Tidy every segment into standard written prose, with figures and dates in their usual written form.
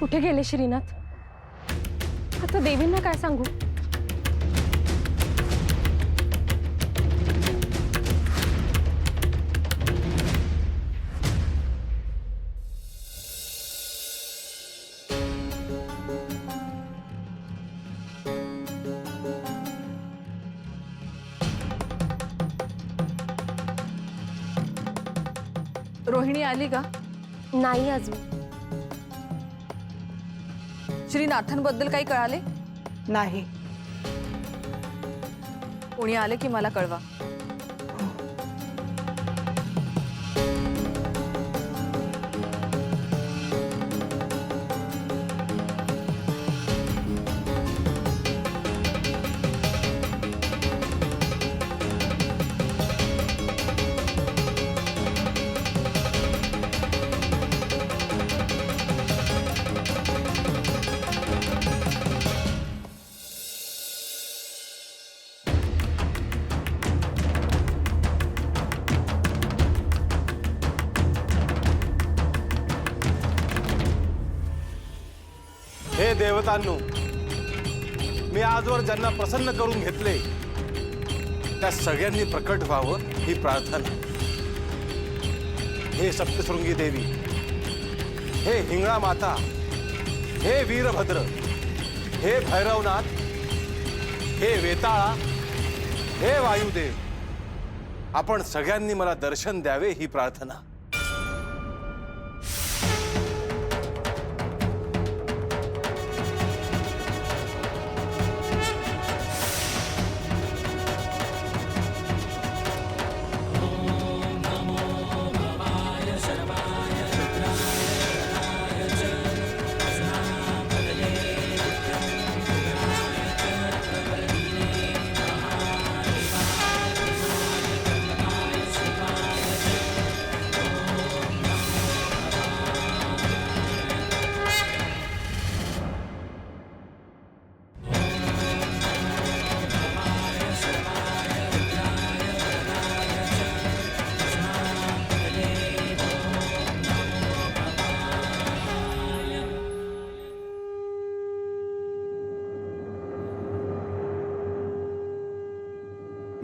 कुठे गेले श्रीनाथ? आता देवींना काय सांगू? रोहिणी आली का? नाही अजून. श्रीनाथांबद्दल काही कळाले? नाही. कोणी आले की मला कळवा. हे देवतांनो, मी आजवर ज्यांना प्रसन्न करून घेतले त्या सगळ्यांनी प्रकट व्हावं ही प्रार्थना. हे सप्तशृंगी देवी, हे हिंगळा माता, हे वीरभद्र, हे भैरवनाथ, हे वेताळा, हे वायुदेव, आपण सगळ्यांनी मला दर्शन द्यावे ही प्रार्थना.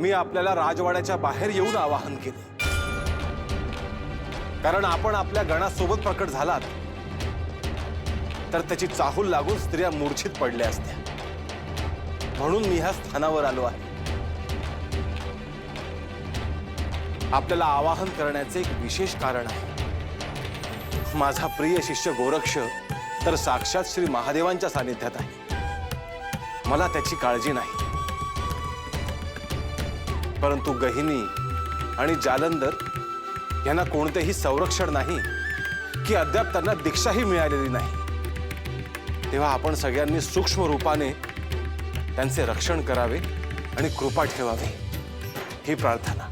मी आपल्याला राजवाड्याच्या बाहेर येऊन आवाहन केले, कारण आपण आपल्या गणासोबत प्रकट झालात तर त्याची चाहूल लागून स्त्रिया मूर्छित पडल्या असत्या. म्हणून मी ह्या स्थानावर आलो आहे. आपल्याला आवाहन करण्याचे एक विशेष कारण आहे. माझा प्रिय शिष्य गोरक्ष तर साक्षात श्री महादेवांच्या सानिध्यात आहे. मला त्याची काळजी नाही, परंतु गहिनी आणि जालंधर यांना कोणतेही संरक्षण नाही की अद्याप त्यांना दीक्षाही मिळालेली नाही. तेव्हा आपण सगळ्यांनी सूक्ष्म रूपाने त्यांचे रक्षण करावे आणि कृपा ठेवावी ही प्रार्थना.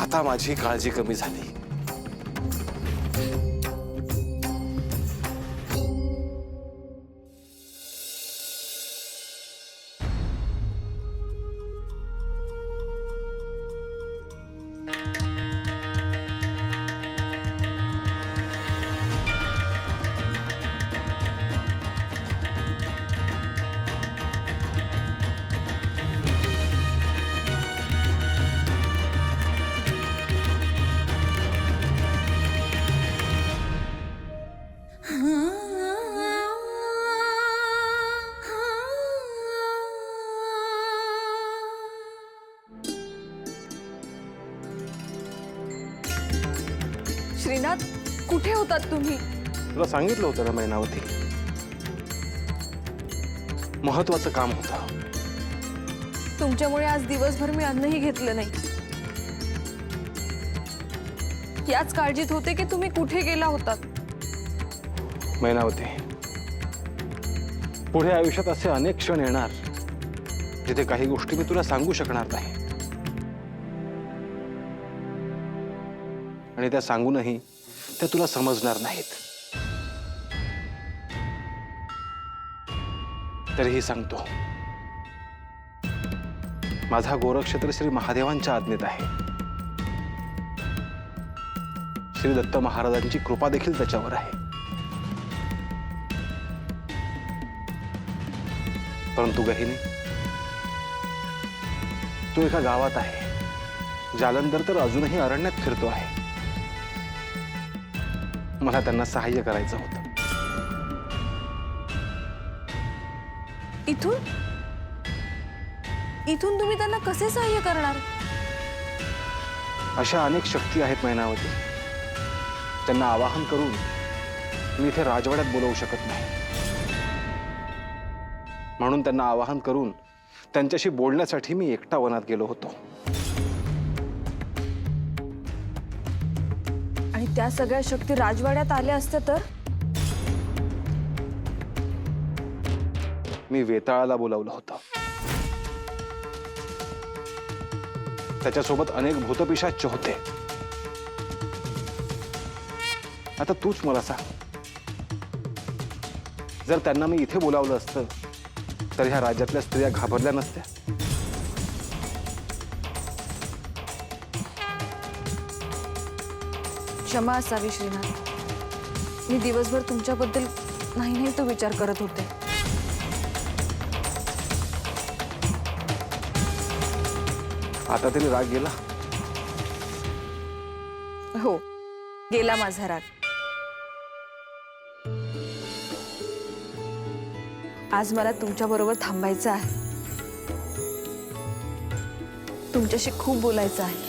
आता माझी काळजी कमी झाली. श्रीनाथ, कुठे होतात तुम्ही? तुला सांगितलं होतं ना मैनावती, महत्वाचं काम होतं. तुमच्यामुळे आज दिवसभर मी अन्नही घेतलं नाही. याच काळजीत होते की तुम्ही कुठे गेला होतात. मैनावती, पुढे आयुष्यात असे अनेक क्षण येणार जिथे काही गोष्टी मी तुला सांगू शकणार नाही, आणि त्या सांगूनही त्या तुला समजणार नाहीत. तरीही सांगतो, माझा गोरक्षेत्र श्री महादेवांच्या आज्ञेत आहे. श्री दत्त महाराजांची कृपा देखील त्याच्यावर आहे. परंतु गहिनी, तो एका गावात आहे. जालंधर तर अजूनही अरण्यात फिरतो आहे. मला त्यांना सहाय्य करायचं होतं. इथून तुम्ही त्यांना कसे सहाय्य करणार? अशा अनेक शक्ती आहेत मैनावती. त्यांना आवाहन करून मी इथे राजवाड्यात बोलवू शकत नाही. म्हणून त्यांना आवाहन करून त्यांच्याशी बोलण्यासाठी मी एकटा वनात गेलो होतो. आणि त्या सगळ्या शक्ती राजवाड्यात आल्या असत्या तर? मी वेताळाला बोलावलं होतं. त्याच्यासोबत अनेक भूतपिशाच होते. आता तूच मला सांग, जर त्यांना मी इथे बोलावलं असतं तर ह्या राज्यातल्या स्त्रिया घाबरल्या नसत्या? क्षमा असावी श्रीनाथ. मी दिवसभर तुमच्याबद्दल नाही तो विचार करत होते. आता तरी राग गेला? हो, गेला माझा राग. आज मला तुमच्याबरोबर थांबायचं आहे. तुमच्याशी खूप बोलायचं आहे.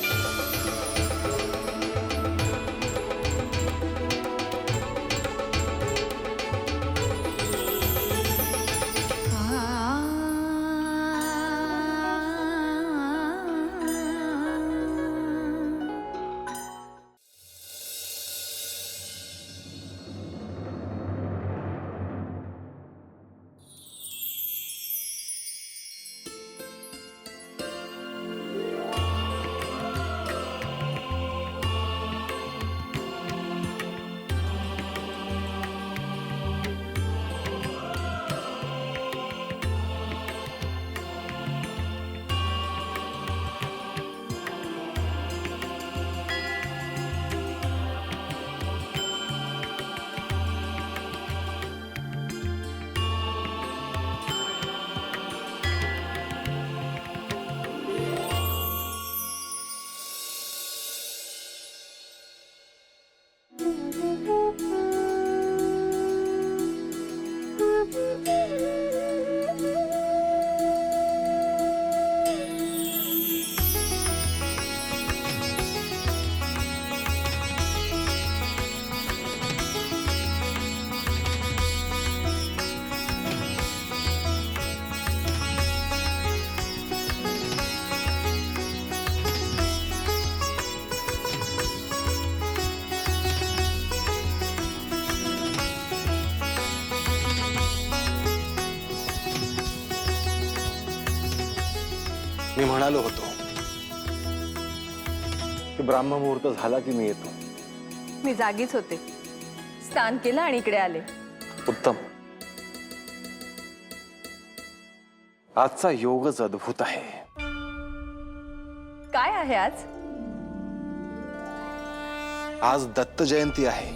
मी म्हणालो होतो की ब्राह्ममुहूर्त झाला की मी येतो. मी जागीच होते. स्नान केलं आणि इकडे आले. उत्तम. आजचा योगच अद्भुत आहे. काय आहे आज? आज दत्त जयंती आहे.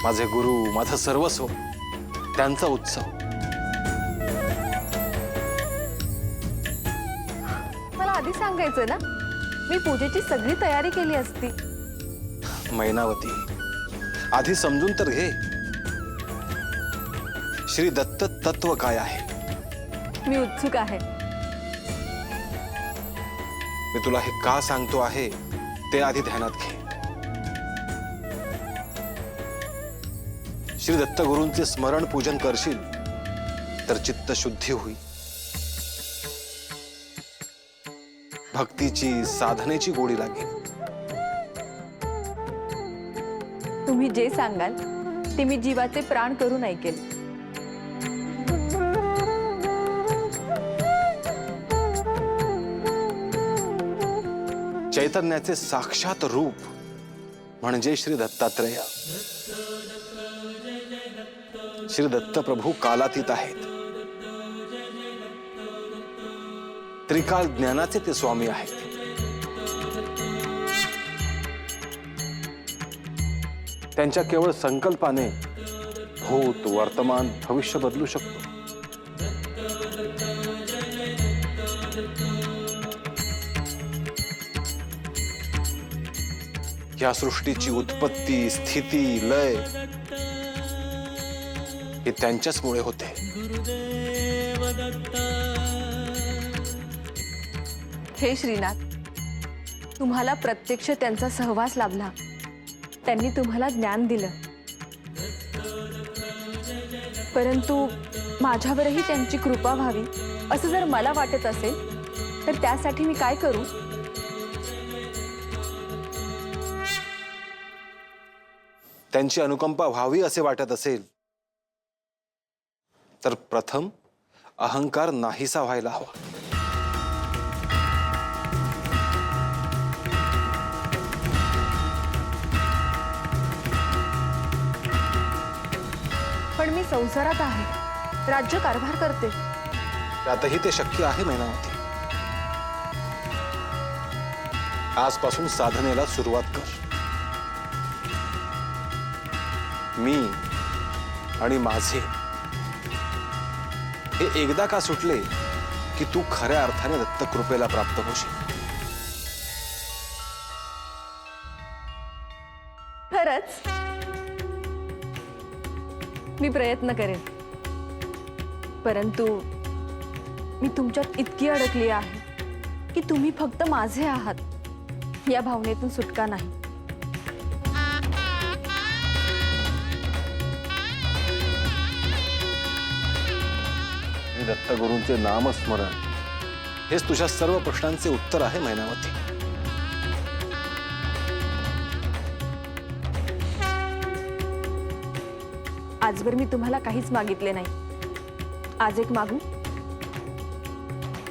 माझे गुरु, माझं सर्वस्व, त्यांचा उत्सव. मला आधी सांगायचं ना, मी पूजेची सगळी तयारी केली असती. मैनावती, आधी समजून तर घे, श्री दत्त तत्व काय आहे. मी उत्सुक आहे. मी तुला हे का सांगतो आहे ते आधी ध्यानात घे. श्री दत्त गुरूंचे स्मरण पूजन करशील तर चित्त शुद्धी होईल. भक्तीची, साधनेची गोडी लागेल. तुम्ही जे सांगाल ते मी जीवाचे प्राण करून ऐकेल. चैतन्याचे साक्षात रूप म्हणजे श्री दत्तात्रेय. श्री दत्तप्रभू कालातीत आहेत. त्रिकाल ज्ञानाचे ते स्वामी आहेत. त्यांच्या केवळ संकल्पाने भूत, वर्तमान, भविष्य बदलू शकतो. या सृष्टीची उत्पत्ती, स्थिती, लय हे त्यांच्याच मुळे होते. हे श्रीनाथ, तुम्हाला प्रत्यक्ष त्यांचा सहवास लाभला. त्यांनी तुम्हाला ज्ञान दिलं. परंतु माझ्यावरही त्यांची कृपा व्हावी असं जर मला वाटत असेल तर त्यासाठी मी काय करू? त्यांची अनुकंपा व्हावी असे वाटत असेल तर प्रथम अहंकार नाहीसा व्हायला हवा. पण मी संसारात आहे, राज्य कारभार करते. त्यातही ते शक्य आहे मैनावती. आजपासून साधनेला सुरुवात कर. मी आणि माझे हे एकदा का सुटले की तू खऱ्या अर्थाने दत्तकृपेला प्राप्त होशील. खरंच मी प्रयत्न करेन. परंतु मी तुमच्यात इतकी अडकली आहे की तुम्ही फक्त माझे आहात या भावनेतून सुटका नाही. दत्तगुरूंचे नामस्मरण हेच तुझ्या सर्व प्रश्नांचे उत्तर आहे मैनावती. आजवर मी तुम्हाला काहीच मागितले नाही. आज एक मागू?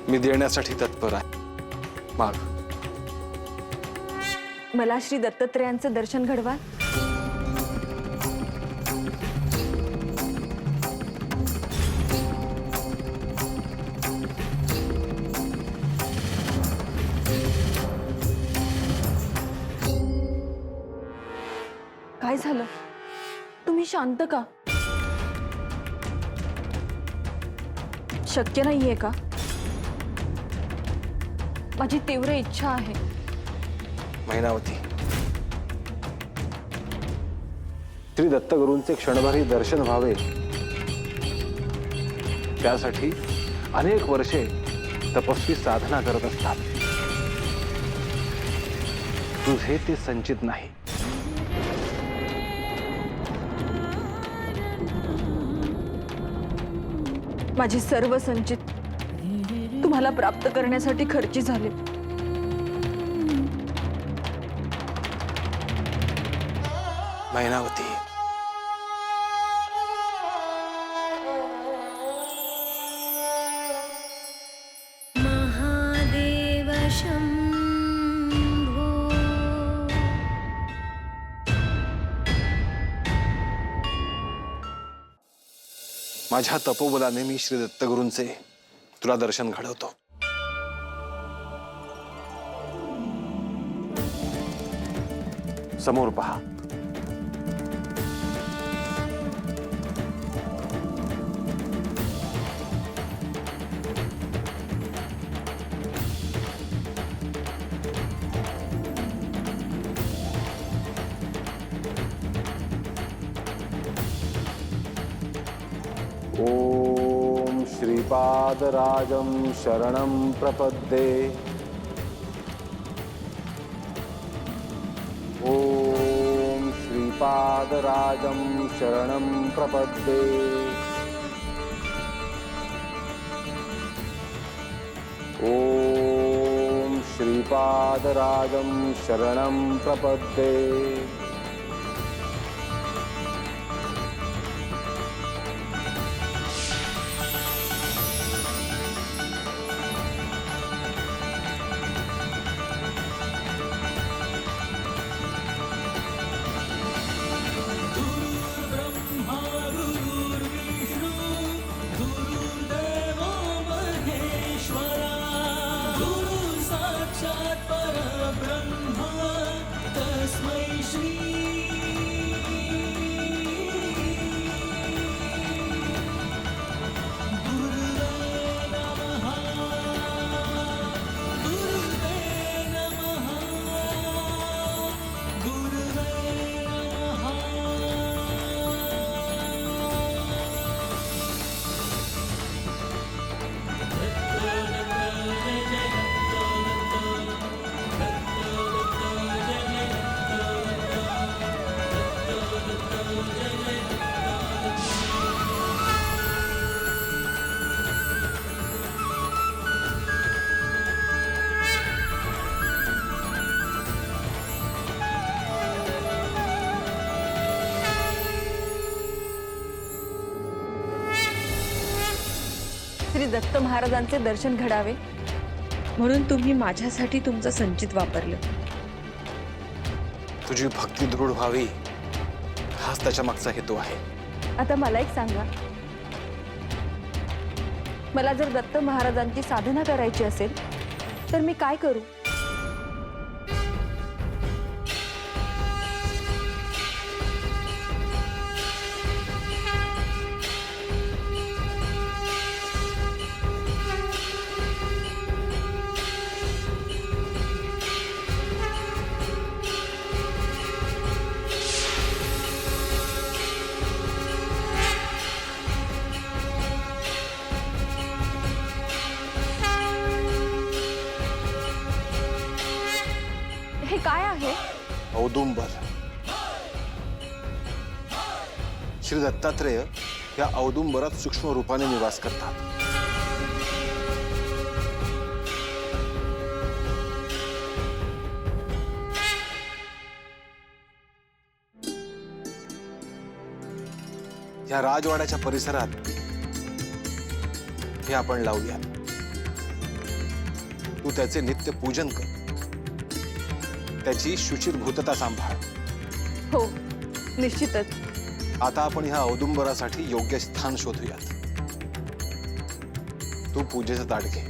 मी देण्यासाठी तत्पर आहे. माग. मला श्री दत्तात्रेयांचं दर्शन घडवा. काय झालं? तुम्ही शांत का? शक्य नाहीये का? माझी तीव्र इच्छा आहे. मैनावती, श्री दत्तगुरूंचे क्षणभरी दर्शन व्हावे त्यासाठी अनेक वर्षे तपस्वी साधना करत असतात. तुझे ते संचित नाही. माझी सर्व संचित तुम्हाला प्राप्त करण्यासाठी खर्ची झाले. मैनावती, महादेव शंभो. माझ्या तपोबलाने मी श्री दत्तगुरूंचे तुला दर्शन घडवतो. समोर पहा. ओम श्रीपादराजं शरणं प्रपद्ये. ओम श्रीपादराजं शरणं प्रपद्ये. ओम श्रीपादराजं शरणं प्रपद्ये. दत्त महाराजांचे दर्शन घडावे म्हणून तुम्ही माझ्यासाठी तुमचं संचित वापरलं. तुझी भक्ती दृढ व्हावी हाच त्याच्या मागचा हेतू आहे. आता मला एक सांगा, मला जर दत्त महाराजांची साधना करायची असेल तर मी काय करू? हे काय आहे? औदुंबर. श्री दत्तात्रेय या औदुंबरात सूक्ष्म रूपाने निवास करतात. या राजवाड्याच्या परिसरात हे आपण लावूया. तू त्याचे नित्य पूजन कर, त्याची शुचिर्भूतता सांभाळ. हो, निश्चितच. आता आपण ह्या औदुंबरासाठी योग्य स्थान शोधूयात. तू पूजेचं ताट घे.